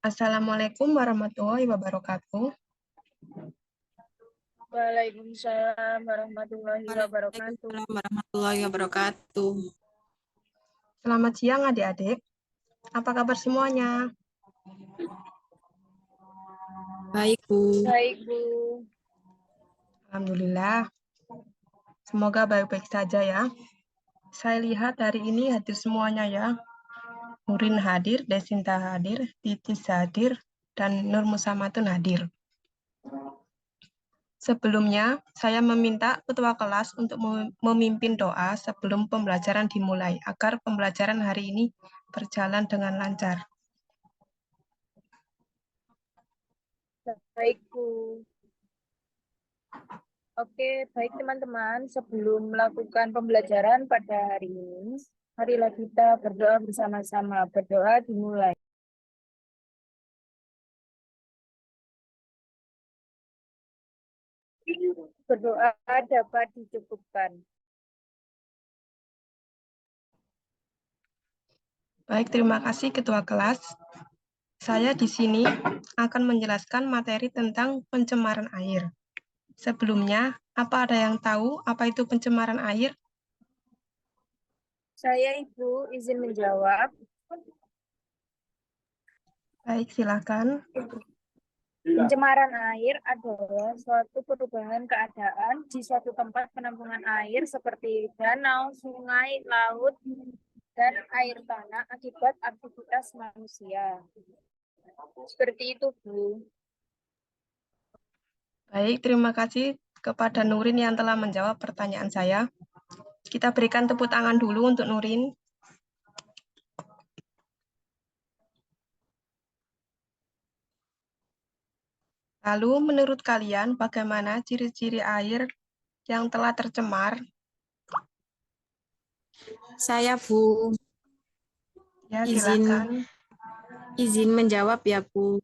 Assalamualaikum warahmatullahi wabarakatuh. Waalaikumsalam warahmatullahi wabarakatuh. Waalaikumsalam warahmatullahi wabarakatuh. Selamat siang adik-adik. Apa kabar semuanya? Baik, Bu. Baik, Bu. Alhamdulillah. Semoga baik-baik saja ya. Saya lihat hari ini hadir semuanya ya. Nurin hadir, Desinta hadir, Titis hadir, dan Nur Musamatun hadir. Sebelumnya, saya meminta ketua kelas untuk memimpin doa sebelum pembelajaran dimulai, agar pembelajaran hari ini berjalan dengan lancar. Baik, Bu. Oke, baik teman-teman. Sebelum melakukan pembelajaran pada hari ini, marilah kita berdoa bersama-sama. Berdoa dimulai. Berdoa dapat dicukupkan. Baik, terima kasih Ketua Kelas. Saya di sini akan menjelaskan materi tentang pencemaran air. Sebelumnya, apa ada yang tahu apa itu pencemaran air? Saya, Ibu, izin menjawab. Baik, silakan. Pencemaran air adalah suatu perubahan keadaan di suatu tempat penampungan air seperti danau, sungai, laut, dan air tanah akibat aktivitas manusia. Seperti itu, Bu. Baik, terima kasih kepada Nurin yang telah menjawab pertanyaan saya. Kita berikan tepuk tangan dulu untuk Nurin. Lalu, menurut kalian, bagaimana ciri-ciri air yang telah tercemar? Saya, Bu, Ya, izin menjawab ya, Bu.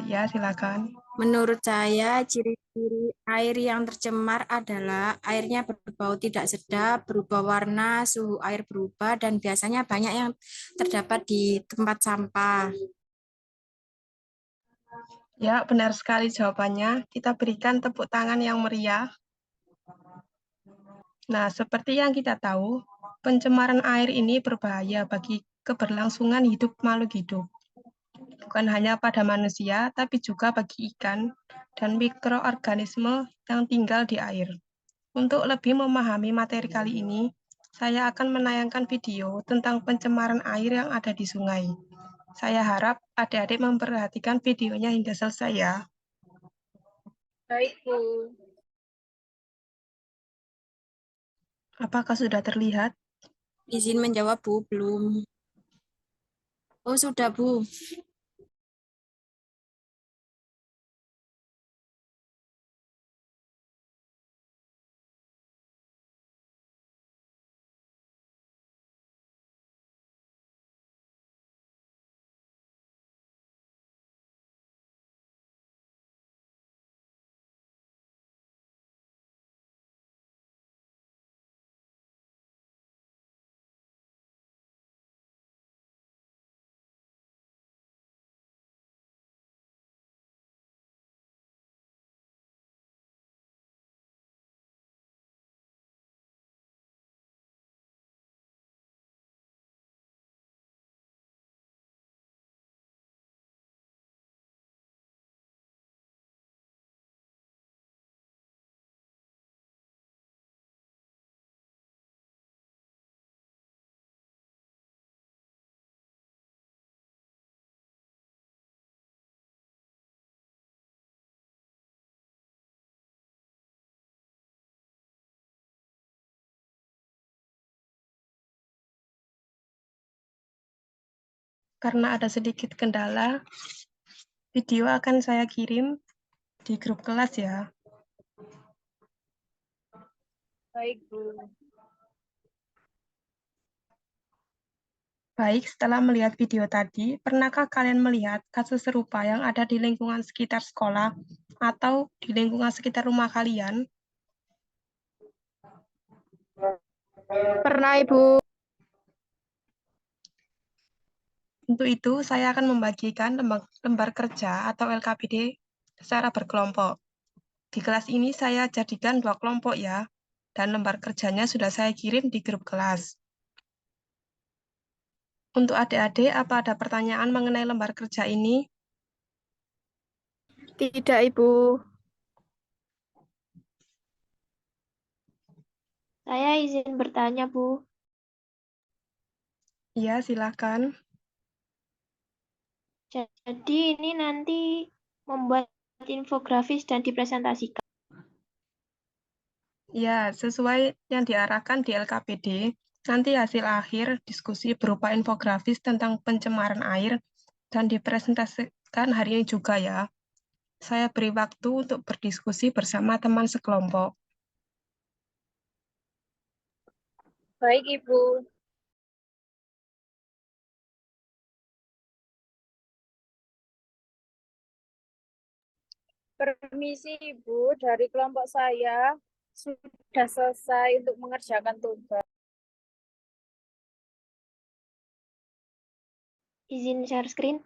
Ya, silakan. Menurut saya, ciri-ciri air yang tercemar adalah airnya berbau tidak sedap, berubah warna, suhu air berubah, dan biasanya banyak yang terdapat di tempat sampah. Ya, benar sekali jawabannya. Kita berikan tepuk tangan yang meriah. Nah, seperti yang kita tahu, pencemaran air ini berbahaya bagi keberlangsungan hidup makhluk hidup. Bukan hanya pada manusia, tapi juga bagi ikan dan mikroorganisme yang tinggal di air. Untuk lebih memahami materi kali ini, saya akan menayangkan video tentang pencemaran air yang ada di sungai. Saya harap adik-adik memperhatikan videonya hingga selesai ya. Baik, Bu. Apakah sudah terlihat? Izin menjawab, Bu, belum. Oh, sudah, Bu. Karena ada sedikit kendala, video akan saya kirim di grup kelas ya. Baik, Bu. Baik, setelah melihat video tadi, pernahkah kalian melihat kasus serupa yang ada di lingkungan sekitar sekolah atau di lingkungan sekitar rumah kalian? Pernah, Ibu. Untuk itu, saya akan membagikan lembar kerja atau LKPD secara berkelompok. Di kelas ini saya jadikan 2 kelompok ya, dan lembar kerjanya sudah saya kirim di grup kelas. Untuk adik-adik, apa ada pertanyaan mengenai lembar kerja ini? Tidak, Ibu. Saya izin bertanya, Bu. Iya, silakan. Jadi ini nanti membuat infografis dan dipresentasikan. Ya, sesuai yang diarahkan di LKPD, nanti hasil akhir diskusi berupa infografis tentang pencemaran air dan dipresentasikan hari ini juga ya. Saya beri waktu untuk berdiskusi bersama teman sekelompok. Baik, Ibu. Permisi, Ibu. Dari kelompok saya sudah selesai untuk mengerjakan tugas. Izin share screen.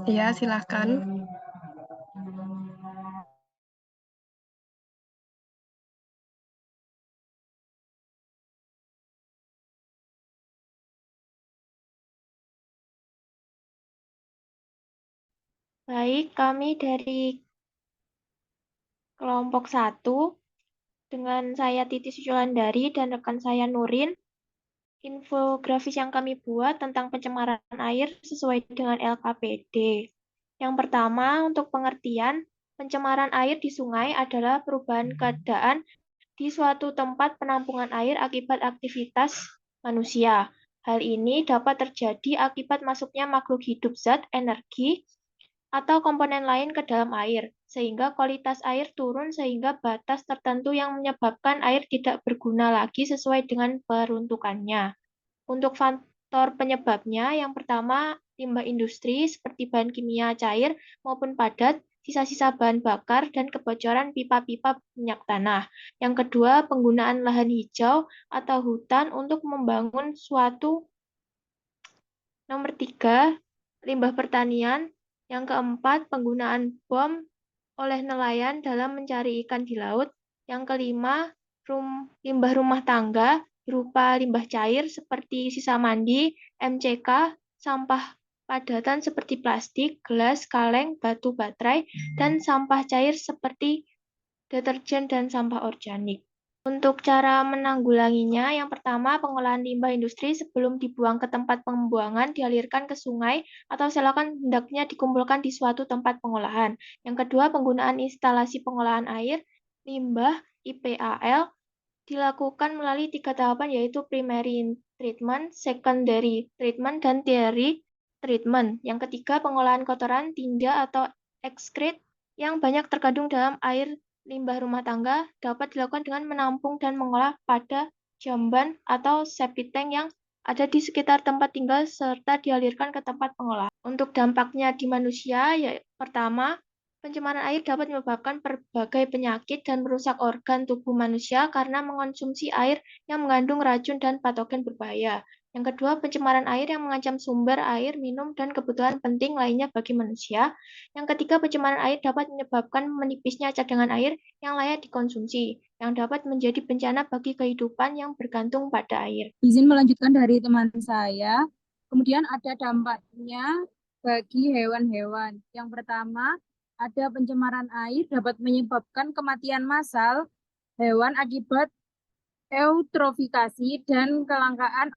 Iya, silakan. Baik, kami dari kelompok 1 dengan saya Titi Sujulandari dan rekan saya Nurin. Infografis yang kami buat tentang pencemaran air sesuai dengan LKPD. Yang pertama, untuk pengertian, pencemaran air di sungai adalah perubahan keadaan di suatu tempat penampungan air akibat aktivitas manusia. Hal ini dapat terjadi akibat masuknya makhluk hidup zat, energi, atau komponen lain ke dalam air, sehingga kualitas air turun sehingga batas tertentu yang menyebabkan air tidak berguna lagi sesuai dengan peruntukannya. Untuk faktor penyebabnya, yang pertama, limbah industri seperti bahan kimia cair maupun padat, sisa-sisa bahan bakar, dan kebocoran pipa-pipa minyak tanah. Yang kedua, penggunaan lahan hijau atau hutan untuk membangun suatu. Nomor 3, limbah pertanian. Yang keempat, penggunaan bom oleh nelayan dalam mencari ikan di laut. Yang kelima, limbah rumah tangga berupa limbah cair seperti sisa mandi, MCK, sampah padatan seperti plastik, gelas, kaleng, batu baterai, dan sampah cair seperti deterjen dan sampah organik. Untuk cara menanggulanginya, yang pertama, pengolahan limbah industri sebelum dibuang ke tempat pembuangan dialirkan ke sungai atau selokan hendaknya dikumpulkan di suatu tempat pengolahan. Yang kedua, penggunaan instalasi pengolahan air limbah IPAL dilakukan melalui 3 tahapan yaitu primary treatment, secondary treatment, dan tertiary treatment. Yang ketiga, pengolahan kotoran, tinja atau excrete yang banyak terkandung dalam air limbah rumah tangga dapat dilakukan dengan menampung dan mengolah pada jamban atau septic tank yang ada di sekitar tempat tinggal serta dialirkan ke tempat pengolahan. Untuk dampaknya di manusia, ya pertama, pencemaran air dapat menyebabkan berbagai penyakit dan merusak organ tubuh manusia karena mengonsumsi air yang mengandung racun dan patogen berbahaya. Yang kedua, pencemaran air yang mengancam sumber air minum dan kebutuhan penting lainnya bagi manusia. Yang ketiga, pencemaran air dapat menyebabkan menipisnya cadangan air yang layak dikonsumsi, yang dapat menjadi bencana bagi kehidupan yang bergantung pada air. Izin melanjutkan dari teman saya. Kemudian ada dampaknya bagi hewan-hewan. Yang pertama, ada pencemaran air dapat menyebabkan kematian massal hewan akibat eutrofikasi dan kelangkaan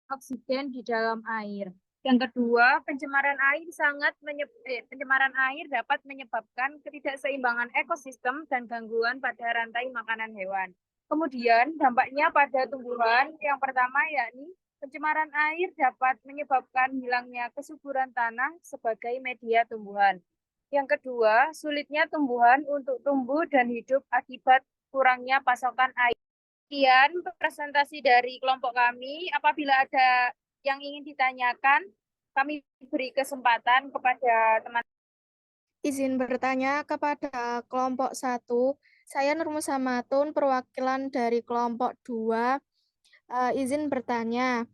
oksigen di dalam air. Yang kedua, pencemaran air dapat menyebabkan ketidakseimbangan ekosistem dan gangguan pada rantai makanan hewan. Kemudian dampaknya pada tumbuhan yang pertama yakni pencemaran air dapat menyebabkan hilangnya kesuburan tanah sebagai media tumbuhan. Yang kedua, sulitnya tumbuhan untuk tumbuh dan hidup akibat kurangnya pasokan air. Sekian presentasi dari kelompok kami. Apabila ada yang ingin ditanyakan, kami beri kesempatan kepada teman. Izin bertanya kepada kelompok 1. Saya Nurmu Samatun, perwakilan dari kelompok 2. Izin bertanya,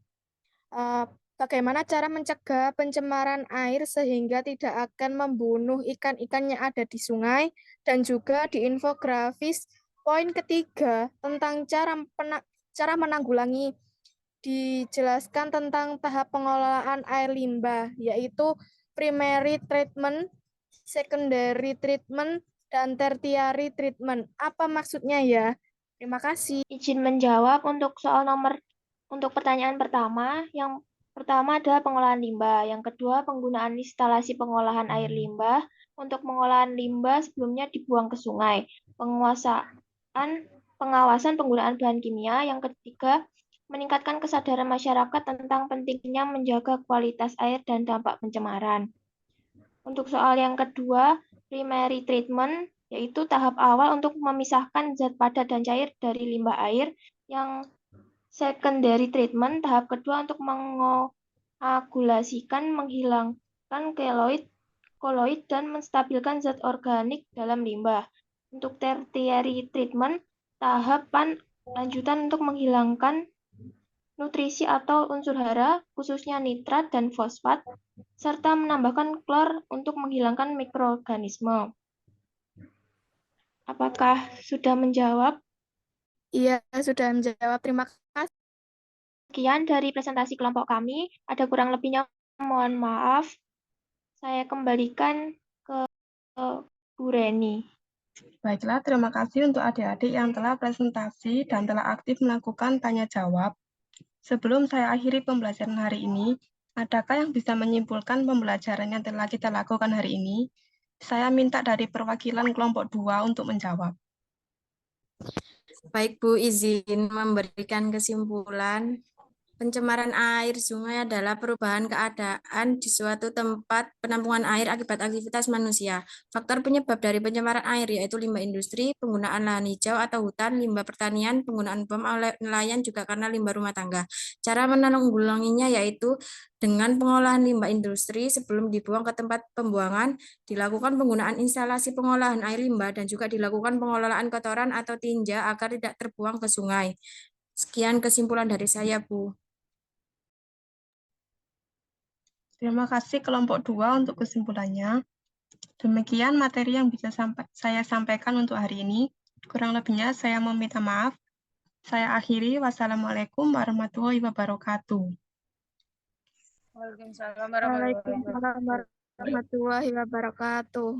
Bagaimana cara mencegah pencemaran air sehingga tidak akan membunuh ikan-ikan yang ada di sungai? Dan juga di infografis poin ketiga tentang cara menanggulangi dijelaskan tentang tahap pengelolaan air limbah, yaitu primary treatment, secondary treatment, dan tertiary treatment. Apa maksudnya ya? Terima kasih. Izin menjawab untuk pertanyaan pertama. Yang pertama adalah pengolahan limbah. Yang kedua, penggunaan instalasi pengolahan air limbah. Untuk pengolahan limbah sebelumnya dibuang ke sungai. Pengawasan penggunaan bahan kimia. Yang ketiga, meningkatkan kesadaran masyarakat tentang pentingnya menjaga kualitas air dan dampak pencemaran. Untuk soal yang kedua, primary treatment, yaitu tahap awal untuk memisahkan zat padat dan cair dari limbah air. Yang secondary treatment, tahap kedua untuk mengoagulasikan, menghilangkan koloid, dan menstabilkan zat organik dalam limbah. Untuk tertiary treatment, tahapan lanjutan untuk menghilangkan nutrisi atau unsur hara, khususnya nitrat dan fosfat, serta menambahkan klor untuk menghilangkan mikroorganisme. Apakah sudah menjawab? Iya, sudah menjawab. Terima kasih. Sekian dari presentasi kelompok kami. Ada kurang lebihnya, mohon maaf. Saya kembalikan ke Bu Reni. Baiklah, terima kasih untuk adik-adik yang telah presentasi dan telah aktif melakukan tanya jawab. Sebelum saya akhiri pembelajaran hari ini, adakah yang bisa menyimpulkan pembelajaran yang telah kita lakukan hari ini? Saya minta dari perwakilan kelompok 2 untuk menjawab. Baik Bu, izin memberikan kesimpulan. Pencemaran air sungai adalah perubahan keadaan di suatu tempat penampungan air akibat aktivitas manusia. Faktor penyebab dari pencemaran air yaitu limbah industri, penggunaan lahan hijau atau hutan, limbah pertanian, penggunaan bom oleh nelayan, juga karena limbah rumah tangga. Cara menanggulanginya yaitu dengan pengolahan limbah industri sebelum dibuang ke tempat pembuangan, dilakukan penggunaan instalasi pengolahan air limbah, dan juga dilakukan pengelolaan kotoran atau tinja agar tidak terbuang ke sungai. Sekian kesimpulan dari saya, Bu. Terima kasih kelompok 2 untuk kesimpulannya. Demikian materi yang bisa saya sampaikan untuk hari ini. Kurang lebihnya saya meminta maaf. Saya akhiri. Wassalamualaikum warahmatullahi wabarakatuh. Waalaikumsalam warahmatullahi wabarakatuh. Waalaikumsalam warahmatullahi wabarakatuh.